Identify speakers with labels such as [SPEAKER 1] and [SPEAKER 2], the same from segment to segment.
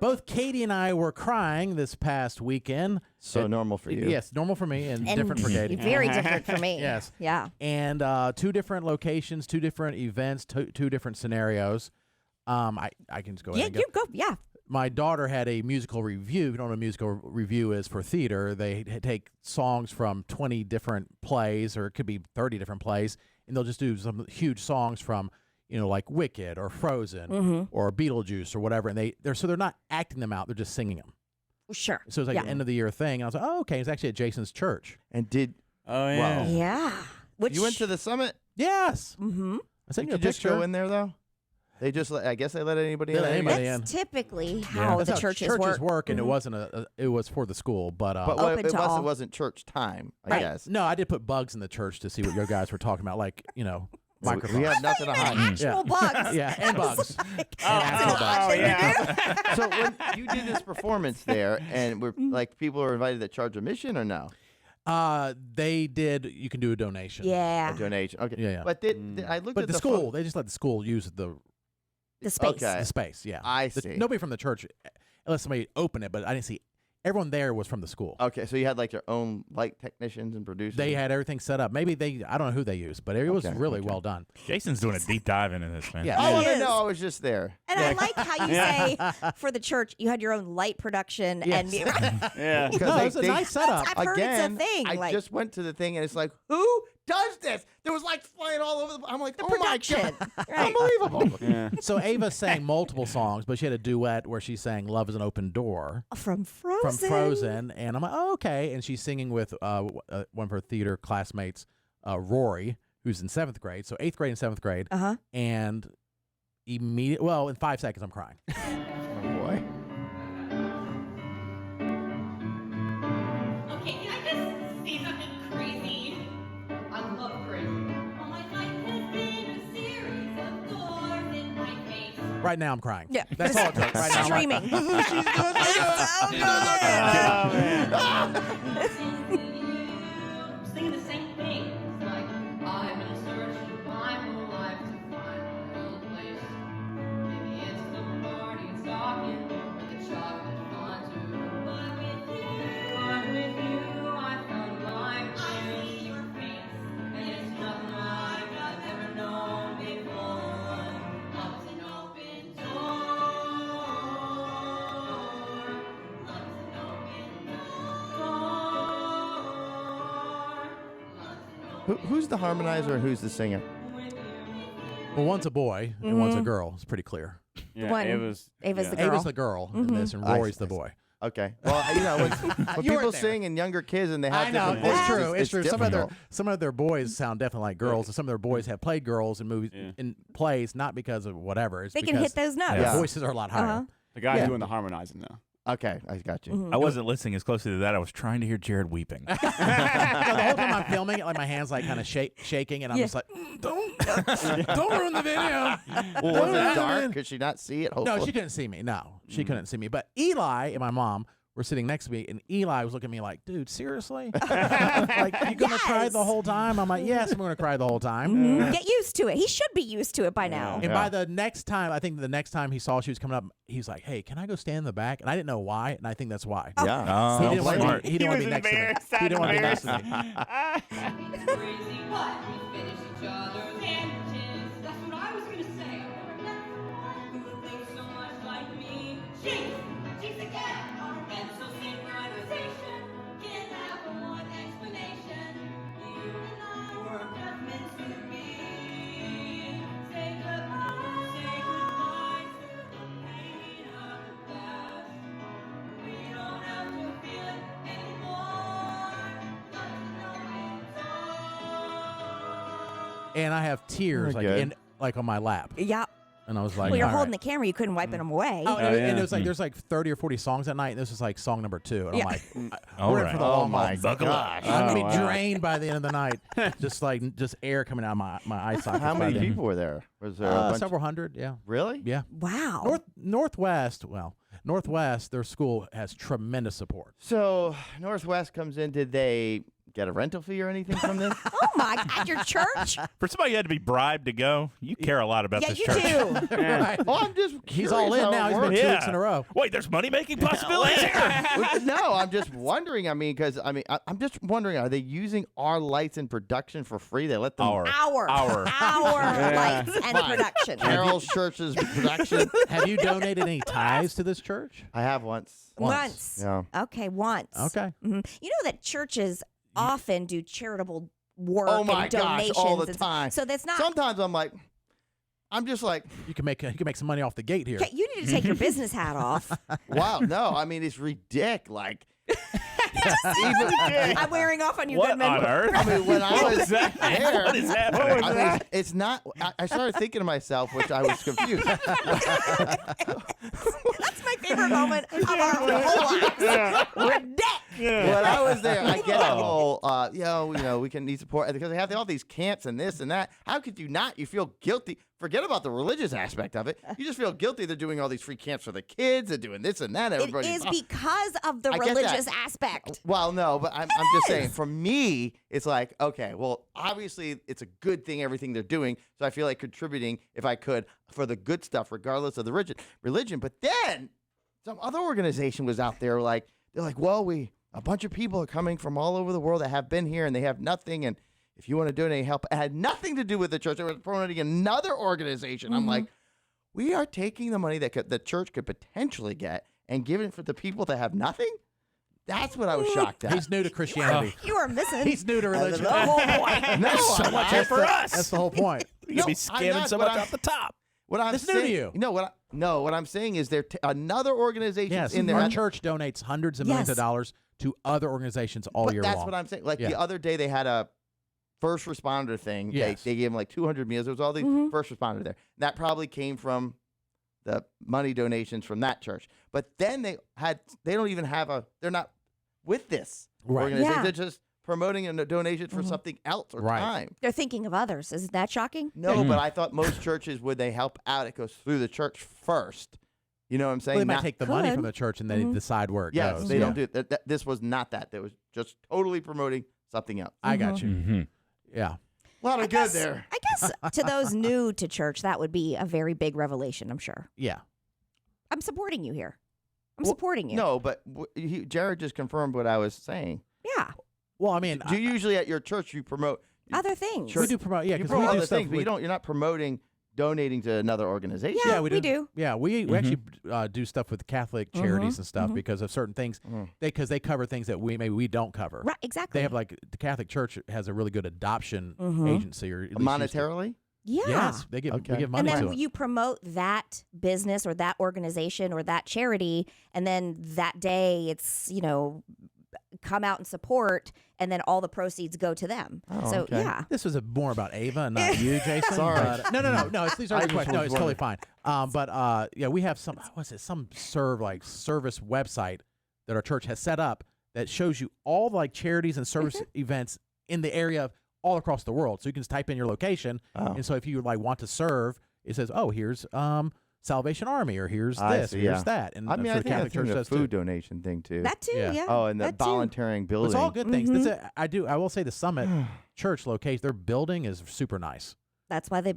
[SPEAKER 1] Both Katie and I were crying this past weekend.
[SPEAKER 2] So normal for you.
[SPEAKER 1] Yes, normal for me and different for Katie.
[SPEAKER 3] Very different for me.
[SPEAKER 1] Yes.
[SPEAKER 3] Yeah.
[SPEAKER 1] And 2 different locations, 2 different events, 2 different scenarios. I can just go ahead and go.
[SPEAKER 3] You go. Yeah.
[SPEAKER 1] My daughter had a musical review. If you don't know what a musical review is for theater, they take songs from 20 different plays, or it could be 30 different plays, and they'll just do some huge songs from, like Wicked or Frozen or Beetlejuice or whatever, and they're not acting them out; they're just singing them.
[SPEAKER 3] Sure.
[SPEAKER 1] So it's like an end of the year thing, and I was like, oh, okay. It's actually at Jason's church.
[SPEAKER 2] And did
[SPEAKER 4] yeah.
[SPEAKER 3] Yeah. Which
[SPEAKER 2] you went to the summit?
[SPEAKER 1] Yes. Mm-hmm. I sent you a
[SPEAKER 2] just
[SPEAKER 1] picture.
[SPEAKER 2] go in there though. They just I guess they let anybody in.
[SPEAKER 3] That's typically how the
[SPEAKER 1] That's
[SPEAKER 3] churches
[SPEAKER 1] how
[SPEAKER 3] work.
[SPEAKER 1] work, and it wasn't it was for the school, but
[SPEAKER 3] Open to all.
[SPEAKER 2] It wasn't church time, I guess.
[SPEAKER 1] No, I did put bugs in the church to see what your guys were talking about, like microphones.
[SPEAKER 2] We have nothing to hide.
[SPEAKER 3] Actual bugs.
[SPEAKER 1] Yeah, and bugs.
[SPEAKER 3] Yeah.
[SPEAKER 2] So when you did this performance there, and were like people were invited to charge admission or no?
[SPEAKER 1] They did. You can do a donation.
[SPEAKER 3] Yeah.
[SPEAKER 2] A donation. Okay.
[SPEAKER 1] Yeah.
[SPEAKER 2] But I looked
[SPEAKER 1] But
[SPEAKER 2] at
[SPEAKER 1] the school, they just let the school use the
[SPEAKER 3] space.
[SPEAKER 2] Okay.
[SPEAKER 1] The space. Yeah.
[SPEAKER 2] I see.
[SPEAKER 1] Nobody from the church, unless somebody opened it, but I didn't see. Everyone there was from the school.
[SPEAKER 2] Okay, so you had like your own light technicians and producers.
[SPEAKER 1] They had everything set up. Maybe I don't know who they used, but it was really well done.
[SPEAKER 4] Jason's doing a deep dive into this, man.
[SPEAKER 1] Yeah.
[SPEAKER 2] Oh,
[SPEAKER 3] He
[SPEAKER 2] no,
[SPEAKER 3] is.
[SPEAKER 2] I was just there.
[SPEAKER 3] And I like how you say for the church you had your own light production and
[SPEAKER 4] Yeah.
[SPEAKER 1] No, it was a nice setup.
[SPEAKER 3] I've heard
[SPEAKER 2] Again,
[SPEAKER 3] it's a thing.
[SPEAKER 2] I just went to the thing and it's like, who does this? There was lights flying all over I'm like, oh
[SPEAKER 3] production.
[SPEAKER 2] my God.
[SPEAKER 3] Right.
[SPEAKER 2] Unbelievable.
[SPEAKER 1] So Ava sang multiple songs, but she had a duet where she sang "Love Is an Open Door"
[SPEAKER 3] From Frozen.
[SPEAKER 1] from Frozen, and I'm like, oh, okay. And she's singing with one of her theater classmates, Rory, who's in 7th grade, so 8th grade and 7th grade. And in 5 seconds, I'm crying.
[SPEAKER 2] Oh boy.
[SPEAKER 5] Okay, can I just say something crazy? I love crazy. All my life has been a series of doors in my face.
[SPEAKER 1] Right now, I'm crying.
[SPEAKER 3] Yeah.
[SPEAKER 1] That's all it took. Right now, I'm like,
[SPEAKER 3] Streaming.
[SPEAKER 5] Singing the same thing. It's like, I've been searching my whole life to find my own place. Maybe it's the party talking or the chocolate fondue. But with you, I found my place. I see your face, and it's nothing like I've ever known before. Love's an open door. Love's an open door.
[SPEAKER 2] Who's the harmonizer and who's the singer?
[SPEAKER 1] well, one's a boy and one's a girl. It's pretty clear.
[SPEAKER 4] Yeah,
[SPEAKER 3] One.
[SPEAKER 4] Ava's
[SPEAKER 3] Ava's the girl.
[SPEAKER 1] Ava's the girl in this, and Rory's the boy.
[SPEAKER 2] Okay. Well, when
[SPEAKER 1] You
[SPEAKER 2] people
[SPEAKER 1] weren't there.
[SPEAKER 2] sing and younger kids and they have
[SPEAKER 1] I know,
[SPEAKER 2] different voices,
[SPEAKER 1] it's true. It's true.
[SPEAKER 2] difficult.
[SPEAKER 1] Some of their boys sound definitely like girls, and some of their boys have played girls in movies in plays, not because of whatever. It's
[SPEAKER 3] They can
[SPEAKER 1] because
[SPEAKER 3] hit those notes.
[SPEAKER 1] their
[SPEAKER 2] Yeah.
[SPEAKER 1] voices are a lot higher.
[SPEAKER 4] the guy
[SPEAKER 1] Yeah.
[SPEAKER 4] doing the harmonizing though.
[SPEAKER 2] Okay, I got you.
[SPEAKER 4] I wasn't listening as closely to that. I was trying to hear Jared weeping.
[SPEAKER 1] So the whole time I'm filming it, like my hands like kind of shaking, and I'm just like, don't ruin the video.
[SPEAKER 2] Well, was it dark? Could she not see it?
[SPEAKER 1] No,
[SPEAKER 2] Hopefully.
[SPEAKER 1] she couldn't see me. No, she couldn't see me. But Eli and my mom were sitting next to me, and Eli was looking at me like, dude, seriously? Like, you going to cry the whole time? I'm like, yes, I'm going to cry the whole time.
[SPEAKER 3] Get used to it. He should be used to it by now.
[SPEAKER 1] And by the next time, I think the next time he saw she was coming up, he's like, hey, can I go stand in the back? And I didn't know why, and I think that's why.
[SPEAKER 2] Yeah.
[SPEAKER 1] He
[SPEAKER 4] Oh,
[SPEAKER 1] didn't want to
[SPEAKER 4] smart.
[SPEAKER 1] be, he didn't want to be next to me. He didn't want to be next to me.
[SPEAKER 5] It's crazy, but we finish each other's sandwiches. That's what I was gonna say. I've never met someone who would think so much like me. Jinx again. Our mental synchronization can't have one explanation. You and I were just meant to be. Say goodbye to the pain of the past. We don't have to feel it anymore.
[SPEAKER 1] And I have tears like on my lap.
[SPEAKER 3] Yeah.
[SPEAKER 1] And I was like,
[SPEAKER 3] Well, you're
[SPEAKER 1] all
[SPEAKER 3] holding
[SPEAKER 1] right.
[SPEAKER 3] the camera. You couldn't wipe them away.
[SPEAKER 1] Oh,
[SPEAKER 4] Oh,
[SPEAKER 1] and
[SPEAKER 4] yeah.
[SPEAKER 1] it was like there's like 30 or 40 songs that night, and this is like song number 2. And
[SPEAKER 3] Yeah.
[SPEAKER 1] I'm like,
[SPEAKER 4] All
[SPEAKER 1] we're in
[SPEAKER 4] right.
[SPEAKER 1] for the
[SPEAKER 2] Oh
[SPEAKER 1] long
[SPEAKER 2] my
[SPEAKER 1] haul.
[SPEAKER 4] Buckle up.
[SPEAKER 2] gosh.
[SPEAKER 1] I'm gonna be
[SPEAKER 4] Oh, wow.
[SPEAKER 1] drained by the end of the night. just air coming out of my eye sockets.
[SPEAKER 2] How
[SPEAKER 1] by
[SPEAKER 2] many
[SPEAKER 1] then.
[SPEAKER 2] people were there? Was there a bunch?
[SPEAKER 1] Several hundred, yeah.
[SPEAKER 2] Really?
[SPEAKER 1] Yeah.
[SPEAKER 3] Wow.
[SPEAKER 1] Northwest, their school has tremendous support.
[SPEAKER 2] So Northwest comes in. Did they get a rental fee or anything from this?
[SPEAKER 3] Oh my God, your church?
[SPEAKER 4] For somebody who had to be bribed to go, you care a lot about
[SPEAKER 3] Yeah,
[SPEAKER 4] this
[SPEAKER 3] you
[SPEAKER 4] church.
[SPEAKER 3] do.
[SPEAKER 1] Right.
[SPEAKER 2] Oh, I'm just
[SPEAKER 1] He's all
[SPEAKER 2] curious
[SPEAKER 1] in
[SPEAKER 2] how
[SPEAKER 1] now.
[SPEAKER 2] it
[SPEAKER 1] He's been
[SPEAKER 2] works.
[SPEAKER 1] 2 weeks in a row.
[SPEAKER 4] Wait, there's money-making possibilities here?
[SPEAKER 2] No, I'm just wondering. I mean, because I'm just wondering, are they using our lights in production for free? They let them
[SPEAKER 3] Our
[SPEAKER 4] Our.
[SPEAKER 3] lights and
[SPEAKER 2] Fine.
[SPEAKER 3] production.
[SPEAKER 2] Carol's Church's production.
[SPEAKER 1] Have you donated any tithes to this church?
[SPEAKER 2] I have once.
[SPEAKER 3] Once.
[SPEAKER 2] Yeah.
[SPEAKER 3] Okay, once.
[SPEAKER 1] Okay.
[SPEAKER 3] Mhm. You know that churches often do charitable work
[SPEAKER 2] Oh my
[SPEAKER 3] and
[SPEAKER 2] gosh,
[SPEAKER 3] donations
[SPEAKER 2] all the
[SPEAKER 3] and
[SPEAKER 2] time.
[SPEAKER 3] so that's not.
[SPEAKER 2] Sometimes I'm just like,
[SPEAKER 1] You can make some money off the gate here.
[SPEAKER 3] Okay, you need to take your business hat off.
[SPEAKER 2] wow, no. I mean, it's ridiculous. Like,
[SPEAKER 3] I'm wearing off on you,
[SPEAKER 4] What
[SPEAKER 3] Goodman.
[SPEAKER 4] on earth?
[SPEAKER 2] I mean, when I was there,
[SPEAKER 4] What is happening?
[SPEAKER 2] I mean, it's not. I started thinking to myself, which I was confused.
[SPEAKER 3] That's my favorite moment of our whole lives. Ridiculous.
[SPEAKER 2] When I was there, I get the whole, we can need support because they have all these camps and this and that. How could you not? You feel guilty. Forget about the religious aspect of it. You just feel guilty. They're doing all these free camps for the kids. They're doing this and that.
[SPEAKER 3] It
[SPEAKER 2] Everybody.
[SPEAKER 3] is because of the
[SPEAKER 2] I get that.
[SPEAKER 3] religious aspect.
[SPEAKER 2] Well, no, but I'm just saying. For me, it's like, okay, well, obviously, it's a good thing everything they're doing. So I feel like contributing, if I could, for the good stuff, regardless of the religion. But then some other organization was out there, like they're like, well, a bunch of people are coming from all over the world that have been here and they have nothing, and if you want to donate help, it had nothing to do with the church. They were promoting another organization. I'm like, we are taking the money that the church could potentially get and giving it for the people that have nothing. That's what I was shocked at.
[SPEAKER 1] He's new to Christianity.
[SPEAKER 3] You are missing
[SPEAKER 1] He's new to religion.
[SPEAKER 3] the whole point.
[SPEAKER 2] No,
[SPEAKER 4] so
[SPEAKER 2] I'm
[SPEAKER 4] much
[SPEAKER 2] not.
[SPEAKER 4] here for us.
[SPEAKER 1] That's the whole point.
[SPEAKER 4] You could be
[SPEAKER 2] I'm
[SPEAKER 4] scamming
[SPEAKER 2] not,
[SPEAKER 4] so
[SPEAKER 2] but
[SPEAKER 4] much
[SPEAKER 2] I'm-
[SPEAKER 4] off the top.
[SPEAKER 2] What I'm
[SPEAKER 1] This is new to
[SPEAKER 2] saying,
[SPEAKER 1] you.
[SPEAKER 2] what I'm saying is there another organization
[SPEAKER 1] Yes,
[SPEAKER 2] in there.
[SPEAKER 1] our church donates hundreds of millions of
[SPEAKER 3] Yes.
[SPEAKER 1] dollars to other organizations all
[SPEAKER 2] But
[SPEAKER 1] year
[SPEAKER 2] that's
[SPEAKER 1] long.
[SPEAKER 2] what I'm saying. Like
[SPEAKER 1] Yeah.
[SPEAKER 2] the other day, they had a first responder thing.
[SPEAKER 1] Yes.
[SPEAKER 2] They gave them like 200 meals. There was all these first responders there. That probably came from the money donations from that church. But then they don't even have they're not with this
[SPEAKER 1] Right.
[SPEAKER 2] organization.
[SPEAKER 3] Yeah.
[SPEAKER 2] They're just promoting a donation for something else or
[SPEAKER 1] Right.
[SPEAKER 2] time.
[SPEAKER 3] They're thinking of others. Isn't that shocking?
[SPEAKER 2] No, but I thought most churches, when they help out, it goes through the church first. You know what I'm saying?
[SPEAKER 1] Well, they might
[SPEAKER 2] Not-
[SPEAKER 1] take the money
[SPEAKER 3] Could.
[SPEAKER 1] from the church and then decide where it
[SPEAKER 2] Yes,
[SPEAKER 1] goes.
[SPEAKER 2] they
[SPEAKER 1] Yeah.
[SPEAKER 2] don't do that. This was not that. They was just totally promoting something else.
[SPEAKER 1] I got you.
[SPEAKER 4] Mm-hmm.
[SPEAKER 1] Yeah.
[SPEAKER 2] A lot of good
[SPEAKER 3] guess-
[SPEAKER 2] there.
[SPEAKER 3] I guess to those new to church, that would be a very big revelation, I'm sure.
[SPEAKER 1] Yeah.
[SPEAKER 3] I'm supporting you here. I'm
[SPEAKER 2] Well,
[SPEAKER 3] supporting you.
[SPEAKER 2] No, but Jared just confirmed what I was saying.
[SPEAKER 3] Yeah.
[SPEAKER 1] Well, I mean,
[SPEAKER 2] Do you usually at your church you promote?
[SPEAKER 3] Other things.
[SPEAKER 1] we do promote. Yeah,
[SPEAKER 2] you
[SPEAKER 1] because
[SPEAKER 2] promote
[SPEAKER 1] we do
[SPEAKER 2] other
[SPEAKER 1] stuff.
[SPEAKER 2] things, but you're not promoting donating to another organization.
[SPEAKER 3] Yeah,
[SPEAKER 1] we
[SPEAKER 3] we
[SPEAKER 1] do.
[SPEAKER 3] do.
[SPEAKER 1] Yeah, we actually do stuff with Catholic charities and stuff because of certain things. Because they cover things that we don't cover.
[SPEAKER 3] Right, exactly.
[SPEAKER 1] They have like the Catholic Church has a really good adoption agency, or at least used to.
[SPEAKER 2] Monetarily.
[SPEAKER 3] yeah.
[SPEAKER 1] Yes, they give
[SPEAKER 2] Okay.
[SPEAKER 1] we give
[SPEAKER 3] And
[SPEAKER 1] money
[SPEAKER 3] then
[SPEAKER 1] to it.
[SPEAKER 3] you promote that business or that organization or that charity, and then that day it's, come out and support, and then all the proceeds go to them.
[SPEAKER 2] Oh,
[SPEAKER 3] so,
[SPEAKER 2] okay.
[SPEAKER 3] yeah.
[SPEAKER 1] This was more about Ava and not you, Jason.
[SPEAKER 2] Sorry.
[SPEAKER 1] But, no. These are
[SPEAKER 2] I
[SPEAKER 1] good
[SPEAKER 2] just
[SPEAKER 1] questions. No,
[SPEAKER 2] was
[SPEAKER 1] it's totally fine. Yeah, we have some service website that our church has set up that shows you all the charities and service events in the area all across the world. So you can just type in your location, and so if you want to serve, it says, "Oh, here's Salvation Army," or "Here's this,"
[SPEAKER 2] see,
[SPEAKER 1] or "Here's
[SPEAKER 2] yeah.
[SPEAKER 1] that." And
[SPEAKER 2] I mean,
[SPEAKER 1] so
[SPEAKER 2] I
[SPEAKER 1] the
[SPEAKER 2] think
[SPEAKER 1] Catholic
[SPEAKER 2] that's
[SPEAKER 1] Church
[SPEAKER 2] the
[SPEAKER 1] does
[SPEAKER 2] food
[SPEAKER 1] too.
[SPEAKER 2] donation thing too.
[SPEAKER 3] That too,
[SPEAKER 1] Yeah.
[SPEAKER 3] yeah.
[SPEAKER 2] Oh, and the
[SPEAKER 3] That too.
[SPEAKER 2] volunteering
[SPEAKER 1] But
[SPEAKER 2] building.
[SPEAKER 1] it's all good things. I will say the Summit Church location, their building is super nice.
[SPEAKER 3] That's why they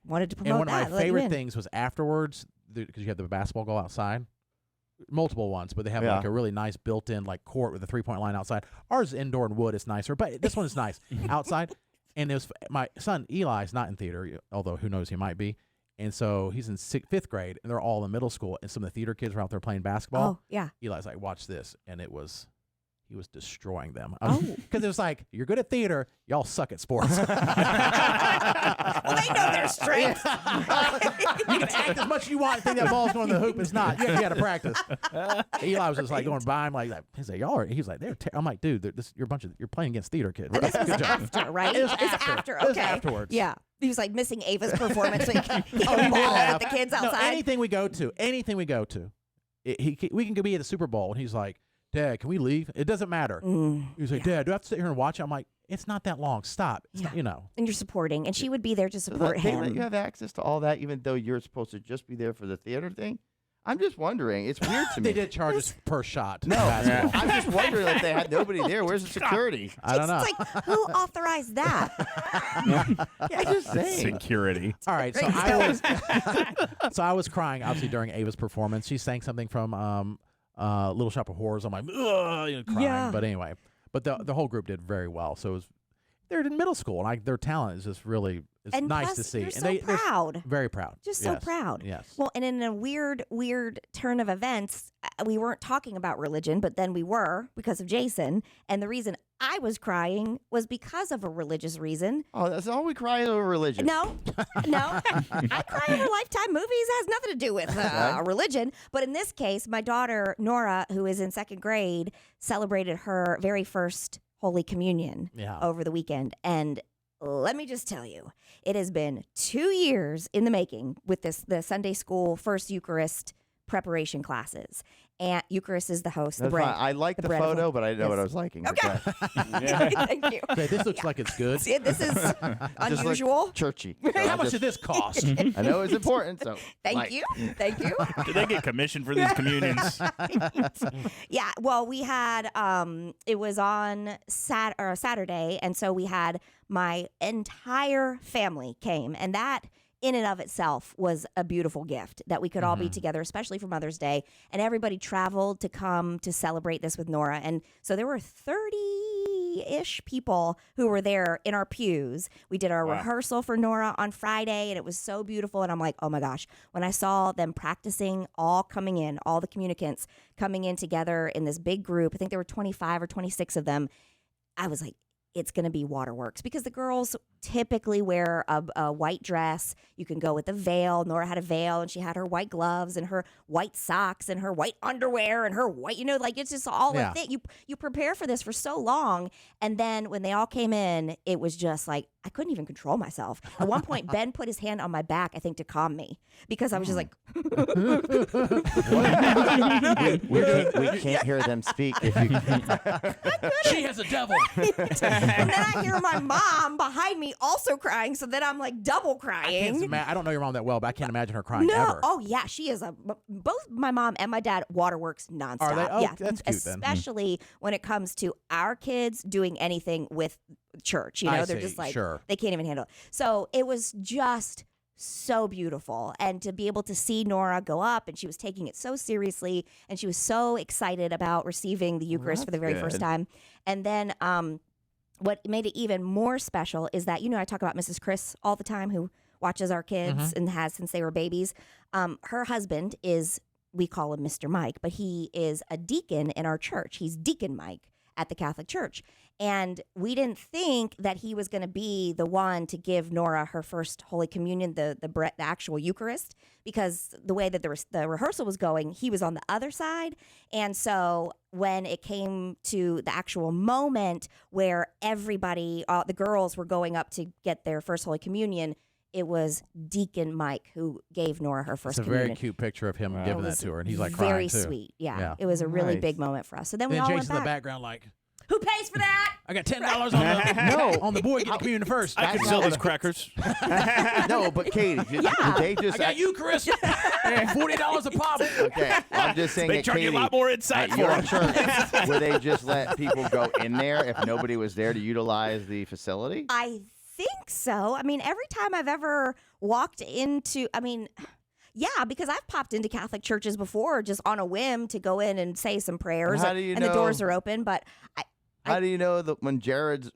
[SPEAKER 3] wanted to promote
[SPEAKER 1] And one
[SPEAKER 3] that.
[SPEAKER 1] of my
[SPEAKER 3] let you
[SPEAKER 1] favorite
[SPEAKER 3] in.
[SPEAKER 1] things was afterwards, because you have the basketball goal outside, multiple ones, but they have
[SPEAKER 2] Yeah.
[SPEAKER 1] a really nice built-in court with a 3-point line outside. Ours is indoor and wood. It's nicer, but this one is nice outside. And it was my son Eli's not in theater, although who knows, he might be. And so he's in 5th grade, and they're all in middle school, and some of the theater kids were out there playing basketball.
[SPEAKER 3] Oh, yeah.
[SPEAKER 1] Eli's like, "Watch this," and he was destroying them.
[SPEAKER 3] Oh.
[SPEAKER 1] Because it was like, "You're good at theater, y'all suck at sports."
[SPEAKER 3] Well, they know their strengths.
[SPEAKER 1] You can act as much as you want, think that ball's going to the hoop. It's not. You got to practice. Eli was just going by him like that. He's like, "Y'all are." He's like, I'm like, "Dude, you're playing against theater kids."
[SPEAKER 3] And this was
[SPEAKER 1] Good job.
[SPEAKER 3] after, right?
[SPEAKER 1] It was
[SPEAKER 3] It's
[SPEAKER 1] after.
[SPEAKER 3] Okay.
[SPEAKER 1] It was afterwards.
[SPEAKER 3] Yeah. He was missing Ava's performance. So he can
[SPEAKER 1] He
[SPEAKER 3] ball
[SPEAKER 1] would
[SPEAKER 3] at
[SPEAKER 1] have.
[SPEAKER 3] the kids
[SPEAKER 1] No,
[SPEAKER 3] outside.
[SPEAKER 1] anything we go to, we can be at the Super Bowl, and he's like, "Dad, can we leave?" It doesn't matter. He's like, "Dad, do I have to sit here and watch it?" I'm like, "It's not that long. Stop." It's not,
[SPEAKER 3] And you're supporting, and she would be there to
[SPEAKER 2] So
[SPEAKER 3] support
[SPEAKER 2] they let
[SPEAKER 3] him.
[SPEAKER 2] you have access to all that, even though you're supposed to just be there for the theater thing. I'm just wondering. It's weird to me.
[SPEAKER 1] They did charge us per shot.
[SPEAKER 2] No,
[SPEAKER 1] basketball.
[SPEAKER 2] I'm just wondering if they had nobody there. Where's the security?
[SPEAKER 1] I don't know.
[SPEAKER 3] It's like, who authorized that?
[SPEAKER 2] I'm just saying.
[SPEAKER 4] Security.
[SPEAKER 1] All right, so I was crying obviously during Ava's performance. She sang something from Little Shop of Horrors. I'm like, ugh, crying.
[SPEAKER 3] Yeah.
[SPEAKER 1] But anyway, but the whole group did very well. So they're in middle school, and their talent is just really
[SPEAKER 3] And
[SPEAKER 1] nice
[SPEAKER 3] plus,
[SPEAKER 1] to see.
[SPEAKER 3] they're
[SPEAKER 1] And
[SPEAKER 3] so
[SPEAKER 1] they're
[SPEAKER 3] proud.
[SPEAKER 1] very proud.
[SPEAKER 3] Just so
[SPEAKER 1] Yes.
[SPEAKER 3] proud.
[SPEAKER 1] Yes.
[SPEAKER 3] Well, and in a weird turn of events, we weren't talking about religion, but then we were because of Jason. And the reason I was crying was because of a religious reason.
[SPEAKER 2] Oh, that's all we cry over religion.
[SPEAKER 3] No. I cry over Lifetime movies. It has nothing to do with religion. But in this case, my daughter, Nora, who is in second grade, celebrated her very first Holy Communion
[SPEAKER 1] Yeah.
[SPEAKER 3] over the weekend. And let me just tell you, it has been 2 years in the making with the Sunday school first Eucharist preparation classes. And Eucharist is the host, the
[SPEAKER 2] That's
[SPEAKER 3] bread.
[SPEAKER 2] fine. I like
[SPEAKER 3] the
[SPEAKER 2] the
[SPEAKER 3] bread of
[SPEAKER 2] photo,
[SPEAKER 3] life.
[SPEAKER 2] but I didn't know what I
[SPEAKER 3] Yes.
[SPEAKER 2] was liking.
[SPEAKER 3] Okay. Thank you.
[SPEAKER 1] Okay, this looks like it's good.
[SPEAKER 3] See, this is
[SPEAKER 2] Just look
[SPEAKER 3] unusual.
[SPEAKER 2] churchy.
[SPEAKER 1] How much did this cost?
[SPEAKER 2] I know it's important, so
[SPEAKER 3] Thank
[SPEAKER 2] like,
[SPEAKER 3] you. Thank you.
[SPEAKER 4] Do they get commissioned for these communions?
[SPEAKER 3] Yeah, well, we had it was on Saturday, and so we had my entire family came, and that in and of itself was a beautiful gift that we could all be together, especially for Mother's Day. And everybody traveled to come to celebrate this with Nora, and so there were 30-ish people who were there in our pews. We did our rehearsal for Nora on Friday, and it was so beautiful. And I'm like, oh my gosh, when I saw them practicing, all coming in, all the communicants coming in together in this big group, I think there were 25 or 26 of them, I was like, it's going to be waterworks, because the girls typically wear a white dress. You can go with a veil. Nora had a veil, and she had her white gloves and her white socks and her white underwear and her white, like it's just all
[SPEAKER 1] Yeah.
[SPEAKER 3] a thing. You prepare for this for so long. And then when they all came in, it was just like, I couldn't even control myself. At one point, Ben put his hand on my back, I think, to calm me, because I was just like,
[SPEAKER 2] we can't hear them speak. If you,
[SPEAKER 1] She has a devil.
[SPEAKER 3] and then I hear my mom behind me also crying. So then I'm like double crying.
[SPEAKER 1] I don't know your mom that well, but I can't imagine her crying
[SPEAKER 3] No.
[SPEAKER 1] ever.
[SPEAKER 3] Oh, yeah. She is both my mom and my dad waterworks nonstop.
[SPEAKER 1] Are they? Oh,
[SPEAKER 3] yeah.
[SPEAKER 1] that's cute then.
[SPEAKER 3] Especially when it comes to our kids doing anything with church.
[SPEAKER 1] I
[SPEAKER 3] They're
[SPEAKER 1] see,
[SPEAKER 3] just like,
[SPEAKER 1] sure.
[SPEAKER 3] they can't even handle it. So it was just so beautiful. And to be able to see Nora go up, and she was taking it so seriously, and she was so excited about receiving the Eucharist for the very first
[SPEAKER 2] good.
[SPEAKER 3] time. And then, what made it even more special is that, I talk about Mrs. Chris all the time, who watches our kids and has since they were babies. Her husband is, we call him Mr. Mike, but he is a deacon in our church. He's Deacon Mike at the Catholic Church. And we didn't think that he was going to be the one to give Nora her first Holy Communion, the actual Eucharist, because the way that the rehearsal was going, he was on the other side. And so when it came to the actual moment where everybody, the girls were going up to get their first Holy Communion, it was Deacon Mike who gave Nora her first
[SPEAKER 1] It's a
[SPEAKER 3] communion.
[SPEAKER 1] very cute picture of him giving that to her, and he's like
[SPEAKER 3] very
[SPEAKER 1] crying too.
[SPEAKER 3] sweet. Yeah.
[SPEAKER 1] Yeah.
[SPEAKER 3] It was a really
[SPEAKER 2] Nice.
[SPEAKER 3] big moment for us. So then we
[SPEAKER 1] Then
[SPEAKER 3] all
[SPEAKER 1] Jason's in
[SPEAKER 3] went
[SPEAKER 1] the
[SPEAKER 3] back.
[SPEAKER 1] background like,
[SPEAKER 3] Who pays for that?
[SPEAKER 1] I got $10 on the on the boy getting communion first.
[SPEAKER 4] I can
[SPEAKER 2] That's
[SPEAKER 4] sell
[SPEAKER 2] not
[SPEAKER 4] these
[SPEAKER 2] what-
[SPEAKER 4] crackers.
[SPEAKER 2] no, but Katie, did they just?
[SPEAKER 1] I got Eucharist, $40 a pop.
[SPEAKER 2] Okay, I'm just saying
[SPEAKER 4] They
[SPEAKER 2] that
[SPEAKER 4] charge
[SPEAKER 2] Katie,
[SPEAKER 4] you a lot more insight
[SPEAKER 2] at
[SPEAKER 4] for
[SPEAKER 2] your
[SPEAKER 4] them.
[SPEAKER 2] church, where they just let people go in there if nobody was there to utilize the facility?
[SPEAKER 3] I think so. I mean, every time I've ever walked into, yeah, because I've popped into Catholic churches before just on a whim to go in and say some prayers,
[SPEAKER 2] How do you
[SPEAKER 3] and the
[SPEAKER 2] know-
[SPEAKER 3] doors are open. But
[SPEAKER 2] How do you know that when Jared's,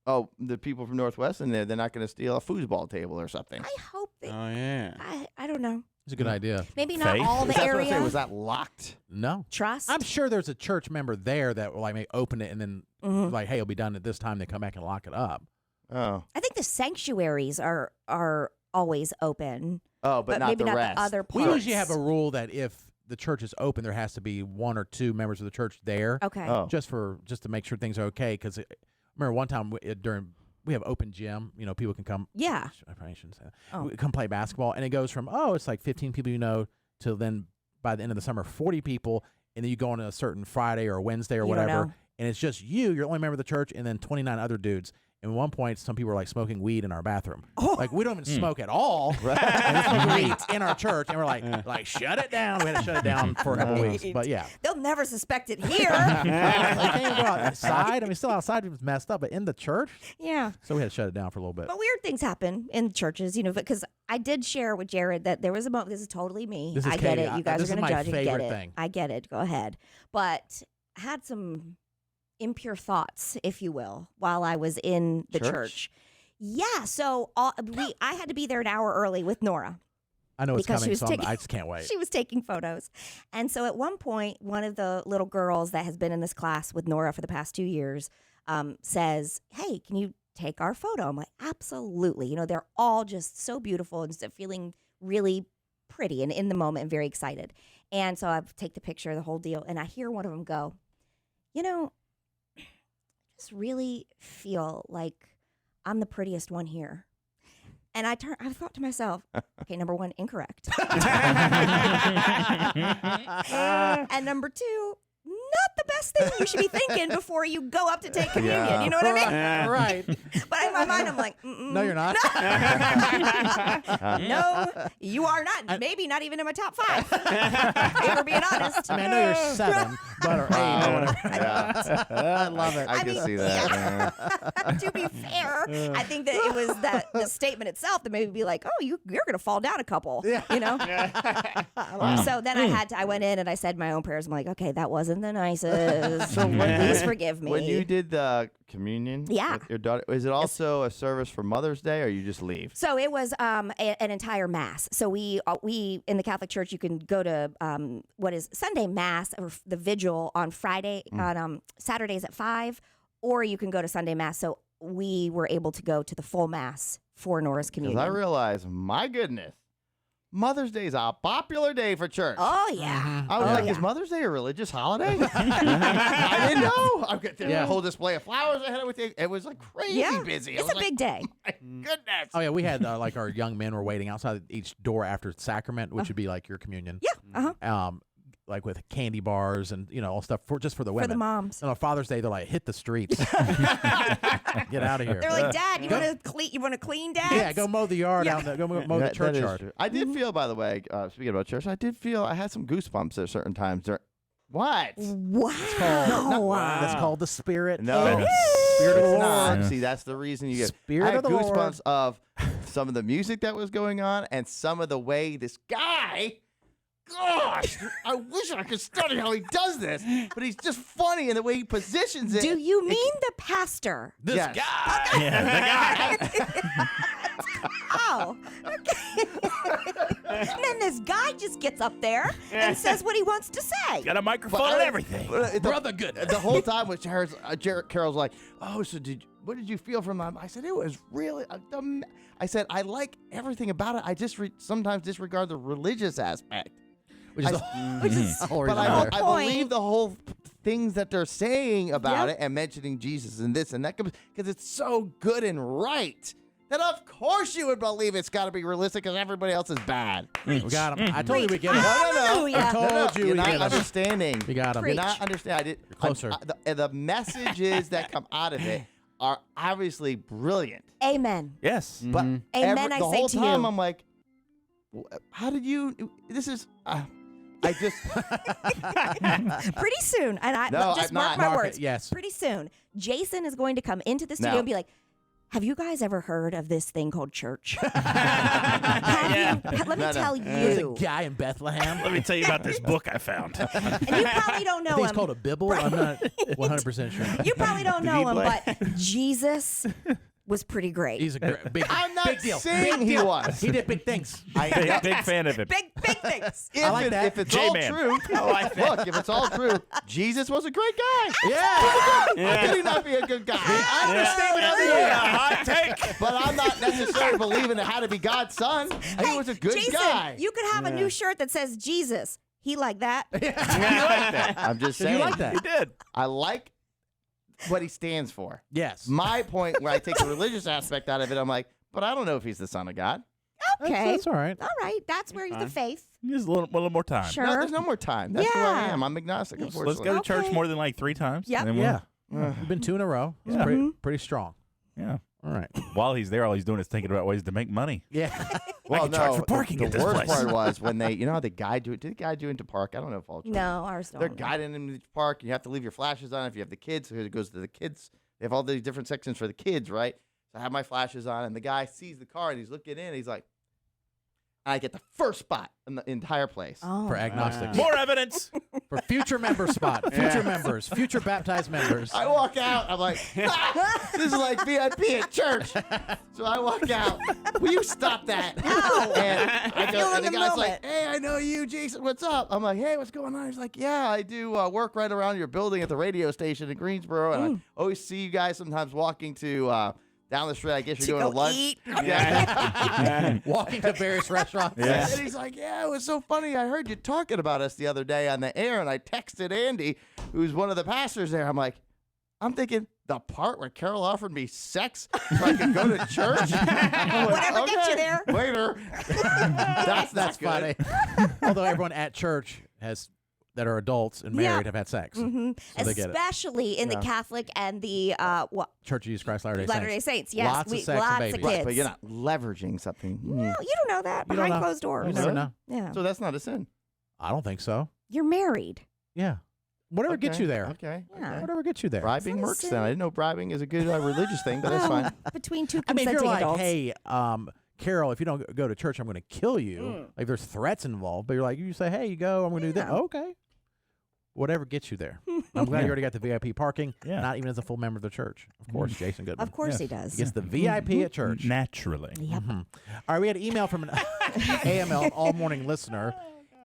[SPEAKER 2] the people from Northwest in there, they're not going to steal a foosball table or something?
[SPEAKER 3] I hope they.
[SPEAKER 4] Oh yeah.
[SPEAKER 3] I don't know.
[SPEAKER 1] It's a good idea.
[SPEAKER 3] Maybe not
[SPEAKER 4] Faith?
[SPEAKER 3] all the
[SPEAKER 2] That's what I'm
[SPEAKER 3] area.
[SPEAKER 2] saying. Was that locked?
[SPEAKER 1] No.
[SPEAKER 3] Trust.
[SPEAKER 1] I'm sure there's a church member there that will like may open it and then like, hey, it'll be done at this time. They come back and lock it up.
[SPEAKER 2] Oh,
[SPEAKER 3] I think the sanctuaries are always open,
[SPEAKER 2] but not
[SPEAKER 3] maybe
[SPEAKER 2] the
[SPEAKER 3] not
[SPEAKER 2] rest.
[SPEAKER 3] the other
[SPEAKER 1] We
[SPEAKER 3] parts.
[SPEAKER 1] usually have a rule that if the church is open, there has to be one or two members of the church there,
[SPEAKER 3] Okay.
[SPEAKER 2] Oh,
[SPEAKER 1] just to make sure things are okay. Because remember one time we have open gym, people can come.
[SPEAKER 3] Yeah.
[SPEAKER 1] I probably shouldn't say that.
[SPEAKER 3] Oh.
[SPEAKER 1] We come play basketball, and it goes from it's like 15 people to then by the end of the summer 40 people, and then you go on a certain Friday or Wednesday or
[SPEAKER 3] You don't
[SPEAKER 1] whatever,
[SPEAKER 3] know.
[SPEAKER 1] and it's just you're the only member of the church, and then 29 other dudes, And at one point, some people were like smoking weed in our bathroom.
[SPEAKER 3] Oh.
[SPEAKER 1] Like we don't even smoke at all. And we're smoking weed in our church, and we're like shut it down. We had to shut it down for a couple weeks. But yeah,
[SPEAKER 3] They'll never suspect it here.
[SPEAKER 1] they can't even go outside. I mean, still outside it was messed up, but in the church,
[SPEAKER 3] Yeah.
[SPEAKER 1] so we had to shut it down for a little bit.
[SPEAKER 3] But weird things happen in churches, because I did share with Jared that there was a moment. This is totally me.
[SPEAKER 1] This is
[SPEAKER 3] I get
[SPEAKER 1] Katie.
[SPEAKER 3] it. You guys
[SPEAKER 1] This
[SPEAKER 3] are
[SPEAKER 1] is
[SPEAKER 3] going to
[SPEAKER 1] my
[SPEAKER 3] judge and get
[SPEAKER 1] favorite
[SPEAKER 3] it.
[SPEAKER 1] thing.
[SPEAKER 3] I get it. Go ahead. But I had some impure thoughts, if you will, while I was in the church. Yeah. So I had to be there an hour early with Nora.
[SPEAKER 1] I know it's
[SPEAKER 3] because she
[SPEAKER 1] coming,
[SPEAKER 3] was
[SPEAKER 1] so
[SPEAKER 3] taking-
[SPEAKER 1] I just can't wait.
[SPEAKER 3] She was taking photos. And so at one point, one of the little girls that has been in this class with Nora for the past 2 years says, hey, can you take our photo? I'm like, absolutely. They're all just so beautiful and just feeling really pretty and in the moment and very excited. And so I take the picture, the whole deal, and I hear one of them go, I just really feel like I'm the prettiest one here. And I thought to myself, okay, number one, incorrect. And number two, not the best thing you should be thinking before you go up to take communion.
[SPEAKER 2] Yeah.
[SPEAKER 3] You know what I mean?
[SPEAKER 1] Right.
[SPEAKER 3] But in my mind, I'm like,
[SPEAKER 1] No, you're not.
[SPEAKER 3] no, you are not. Maybe not even in my top 5. If we're being honest.
[SPEAKER 1] I mean, I know you're 7, but or 8 or whatever.
[SPEAKER 2] Yeah.
[SPEAKER 1] I love it.
[SPEAKER 2] I can
[SPEAKER 3] mean,
[SPEAKER 2] see that.
[SPEAKER 3] yeah. To be fair, I think that it was the statement itself that made me be like, oh, you're going to fall down a couple.
[SPEAKER 1] Yeah.
[SPEAKER 3] So then I went in and I said my own prayers. I'm like, okay, that wasn't the nicest. Please forgive me.
[SPEAKER 2] When you did the communion
[SPEAKER 3] Yeah.
[SPEAKER 2] with your daughter, is it also a service for Mother's Day, or you just leave?
[SPEAKER 3] So it was an entire mass. So we in the Catholic Church, you can go to what is Sunday Mass or the vigil on Friday on Saturdays at 5, or you can go to Sunday Mass. So we were able to go to the full Mass for Nora's
[SPEAKER 2] Because
[SPEAKER 3] communion.
[SPEAKER 2] I realized, my goodness, Mother's Day is a popular day for church.
[SPEAKER 3] Oh yeah.
[SPEAKER 2] I was
[SPEAKER 3] Oh,
[SPEAKER 2] like,
[SPEAKER 3] yeah.
[SPEAKER 2] is Mother's Day a religious holiday? I didn't know. I got the whole display of flowers ahead of it. It was like crazy
[SPEAKER 3] Yeah.
[SPEAKER 2] busy. I
[SPEAKER 3] It's
[SPEAKER 2] was
[SPEAKER 3] a
[SPEAKER 2] like,
[SPEAKER 3] big day.
[SPEAKER 2] my goodness.
[SPEAKER 1] Oh yeah, we had like our young men were waiting outside each door after sacrament, which would be like your communion.
[SPEAKER 3] Yeah. Uh-huh.
[SPEAKER 1] Like with candy bars and all stuff for the women.
[SPEAKER 3] For the moms.
[SPEAKER 1] And on Father's Day, they're like, hit the streets, get out of here.
[SPEAKER 3] They're like, Dad, you want to clean, Dad?
[SPEAKER 1] Yeah, go mow the yard
[SPEAKER 3] Yeah.
[SPEAKER 1] out there. Go mow the
[SPEAKER 2] That is
[SPEAKER 1] churchyard.
[SPEAKER 2] true. I did feel, by the way, speaking about church, I had some goosebumps at certain times. What?
[SPEAKER 3] Wow.
[SPEAKER 1] That's called the Spirit.
[SPEAKER 2] No,
[SPEAKER 1] of-
[SPEAKER 2] Spirit of the
[SPEAKER 1] Lord.
[SPEAKER 2] Lord. See, that's the reason you get.
[SPEAKER 1] Spirit
[SPEAKER 2] I had
[SPEAKER 1] of the
[SPEAKER 2] goosebumps
[SPEAKER 1] Lord.
[SPEAKER 2] of some of the music that was going on and some of the way this guy. Gosh, I wish I could study how he does this, but he's just funny in the way he positions it.
[SPEAKER 3] Do you mean the pastor?
[SPEAKER 1] This
[SPEAKER 2] Yes.
[SPEAKER 1] guy.
[SPEAKER 4] Yeah, the guy.
[SPEAKER 3] Oh. Okay. And then this guy just gets up there and says what he wants to say.
[SPEAKER 4] Got a microphone and everything.
[SPEAKER 1] Brother goodness.
[SPEAKER 2] The whole time when Carol's like, oh, so what did you feel from that? I said, it was really, I said, I like everything about it. I just sometimes disregard the religious aspect.
[SPEAKER 1] Which is
[SPEAKER 3] Which is
[SPEAKER 1] the whole
[SPEAKER 2] But
[SPEAKER 1] reason I'm there.
[SPEAKER 2] I
[SPEAKER 3] point.
[SPEAKER 2] believe the whole things that they're saying about
[SPEAKER 3] Yep.
[SPEAKER 2] it and mentioning Jesus and this and that, because it's so good and right that of course you would believe it's got to be realistic because everybody else is bad.
[SPEAKER 1] We got him. I told you we get him.
[SPEAKER 3] Hallelujah.
[SPEAKER 1] I told
[SPEAKER 2] No,
[SPEAKER 1] you
[SPEAKER 2] you're
[SPEAKER 1] we
[SPEAKER 2] not
[SPEAKER 1] get him.
[SPEAKER 2] understanding.
[SPEAKER 1] We got him.
[SPEAKER 3] Preach.
[SPEAKER 2] You're not understanding.
[SPEAKER 1] closer.
[SPEAKER 2] The messages that come out of it are obviously brilliant.
[SPEAKER 3] Amen.
[SPEAKER 4] Yes.
[SPEAKER 2] But
[SPEAKER 3] Amen, I
[SPEAKER 2] the
[SPEAKER 3] say
[SPEAKER 2] whole
[SPEAKER 3] to
[SPEAKER 2] time
[SPEAKER 3] you.
[SPEAKER 2] I'm like, how did you? This is. I just.
[SPEAKER 3] Pretty soon, and
[SPEAKER 2] No,
[SPEAKER 3] just
[SPEAKER 2] I'm
[SPEAKER 3] mark
[SPEAKER 2] not.
[SPEAKER 3] my
[SPEAKER 1] Mark it,
[SPEAKER 3] words.
[SPEAKER 1] yes.
[SPEAKER 3] Pretty soon, Jason is going to come into the studio
[SPEAKER 2] No.
[SPEAKER 3] and be like, have you guys ever heard of this thing called church? Let me tell
[SPEAKER 1] There's a
[SPEAKER 3] you.
[SPEAKER 1] guy in Bethlehem.
[SPEAKER 4] Let me tell you about this book I found.
[SPEAKER 3] And you probably don't
[SPEAKER 1] I
[SPEAKER 3] know
[SPEAKER 1] think it's
[SPEAKER 3] him.
[SPEAKER 1] called a Bible. I'm not 100% sure.
[SPEAKER 3] You probably don't know him,
[SPEAKER 4] Bible.
[SPEAKER 3] but Jesus was pretty great.
[SPEAKER 1] He's a great, big,
[SPEAKER 2] I'm not
[SPEAKER 1] big deal.
[SPEAKER 2] saying
[SPEAKER 1] Big
[SPEAKER 2] he
[SPEAKER 1] deal.
[SPEAKER 2] was.
[SPEAKER 1] He did big things.
[SPEAKER 4] Big fan of it.
[SPEAKER 3] big things.
[SPEAKER 2] If,
[SPEAKER 1] I like that.
[SPEAKER 2] if it's all
[SPEAKER 4] J-Man.
[SPEAKER 2] true, look, if it's all true, Jesus was a great guy.
[SPEAKER 1] Yeah.
[SPEAKER 2] How could he not be a good guy?
[SPEAKER 1] Understatement of the year.
[SPEAKER 4] Hot take.
[SPEAKER 2] But I'm not necessarily believing it had to be God's son. He was a good
[SPEAKER 3] Jason,
[SPEAKER 2] guy.
[SPEAKER 3] you could have a new shirt that says Jesus. He like that.
[SPEAKER 2] I'm just
[SPEAKER 1] Did
[SPEAKER 2] saying.
[SPEAKER 1] you like that?
[SPEAKER 4] He did.
[SPEAKER 2] I like what he stands for.
[SPEAKER 1] Yes.
[SPEAKER 2] My point, where I take the religious aspect out of it, I'm like, but I don't know if he's the son of God.
[SPEAKER 3] Okay.
[SPEAKER 1] That's all right.
[SPEAKER 3] All right. That's where the faith.
[SPEAKER 4] Just a little more time.
[SPEAKER 3] Sure.
[SPEAKER 2] No, there's no more time. That's who I
[SPEAKER 3] Yeah.
[SPEAKER 2] am. I'm agnostic,
[SPEAKER 4] Let's
[SPEAKER 2] unfortunately.
[SPEAKER 4] go to church
[SPEAKER 3] Okay.
[SPEAKER 4] more than like 3 times.
[SPEAKER 3] Yep.
[SPEAKER 4] and then we'll-
[SPEAKER 1] Yeah. You've been 2 in a row. It's
[SPEAKER 4] Yeah.
[SPEAKER 1] pretty strong.
[SPEAKER 4] Yeah.
[SPEAKER 1] All right.
[SPEAKER 4] While he's there, all he's doing is thinking about ways to make money.
[SPEAKER 1] Yeah.
[SPEAKER 2] Well,
[SPEAKER 4] can charge
[SPEAKER 2] no,
[SPEAKER 4] for parking
[SPEAKER 2] the
[SPEAKER 4] at this
[SPEAKER 2] worst
[SPEAKER 4] place.
[SPEAKER 2] part was when they, how they guide you. Did the guide you into park? I don't know if all.
[SPEAKER 3] No, ours don't.
[SPEAKER 2] They're guiding them to the park. You have to leave your flashes on if you have the kids. So it goes to the kids. They have all these different sections for the kids, right? So I have my flashes on, and the guy sees the car, and he's looking in. And he's like, I get the first spot in the entire place.
[SPEAKER 3] Oh.
[SPEAKER 1] For agnostics.
[SPEAKER 4] More evidence.
[SPEAKER 1] For future member spot. Future members. Future baptized members.
[SPEAKER 2] I walk out. I'm like, this is like VIP at church. So I walk out. Will you stop that? And I go, and the guy's like, hey, I know you, Jason. What's up? I'm like, hey, what's going on? He's like, yeah, I do work right around your building at the radio station in Greensboro. And I always see you guys sometimes walking to down the street. I guess you're going to lunch.
[SPEAKER 3] Eat.
[SPEAKER 2] Yeah.
[SPEAKER 1] Walking to various restaurants.
[SPEAKER 4] Yeah.
[SPEAKER 2] And he's like, yeah, it was so funny. I heard you talking about us the other day on the air, and I texted Andy, who's one of the pastors there. I'm like, I'm thinking the part where Carol offered me sex so I could go to church. I'm like,
[SPEAKER 3] Whatever gets you there.
[SPEAKER 2] Later. That's
[SPEAKER 1] Funny.
[SPEAKER 2] good.
[SPEAKER 1] Although everyone at church that are adults and
[SPEAKER 3] Yeah.
[SPEAKER 1] married have had sex.
[SPEAKER 3] Mm-hmm.
[SPEAKER 1] So they get it.
[SPEAKER 3] Especially in the Catholic and the
[SPEAKER 1] Church of Jesus Christ Latter-day
[SPEAKER 3] Latter-day Saints. Yes,
[SPEAKER 1] Lots of sex and
[SPEAKER 3] lots
[SPEAKER 1] babies.
[SPEAKER 3] of kids.
[SPEAKER 2] But you're not leveraging something.
[SPEAKER 3] No, you don't know that
[SPEAKER 1] You don't
[SPEAKER 3] behind
[SPEAKER 1] know.
[SPEAKER 3] closed doors.
[SPEAKER 1] You never know.
[SPEAKER 3] Yeah,
[SPEAKER 2] So that's not a sin.
[SPEAKER 1] I don't think so.
[SPEAKER 3] you're married.
[SPEAKER 1] Yeah. Whatever gets you there.
[SPEAKER 2] Okay.
[SPEAKER 3] Yeah.
[SPEAKER 2] okay.
[SPEAKER 1] Whatever gets you there.
[SPEAKER 2] Bribing
[SPEAKER 3] It's not a
[SPEAKER 2] works then.
[SPEAKER 3] sin.
[SPEAKER 2] I didn't know bribing is a good religious thing, but that's fine.
[SPEAKER 3] Between two
[SPEAKER 1] I mean, if
[SPEAKER 3] consenting
[SPEAKER 1] you're like,
[SPEAKER 3] adults.
[SPEAKER 1] hey, Carol, if you don't go to church, I'm going to kill you. Like there's threats involved, but you're like, you say, hey, you go, I'm going to do that.
[SPEAKER 3] Yeah.
[SPEAKER 1] Okay. Whatever gets you there. I'm glad you already got the VIP parking.
[SPEAKER 4] Yeah.
[SPEAKER 1] Not even as a full member of the church. Of course, Jason Goodman.
[SPEAKER 3] Of course
[SPEAKER 4] Yes.
[SPEAKER 3] he does.
[SPEAKER 1] He gets the VIP at church.
[SPEAKER 4] Naturally.
[SPEAKER 3] Yep.
[SPEAKER 1] All right, we had an email from an AML all morning listener.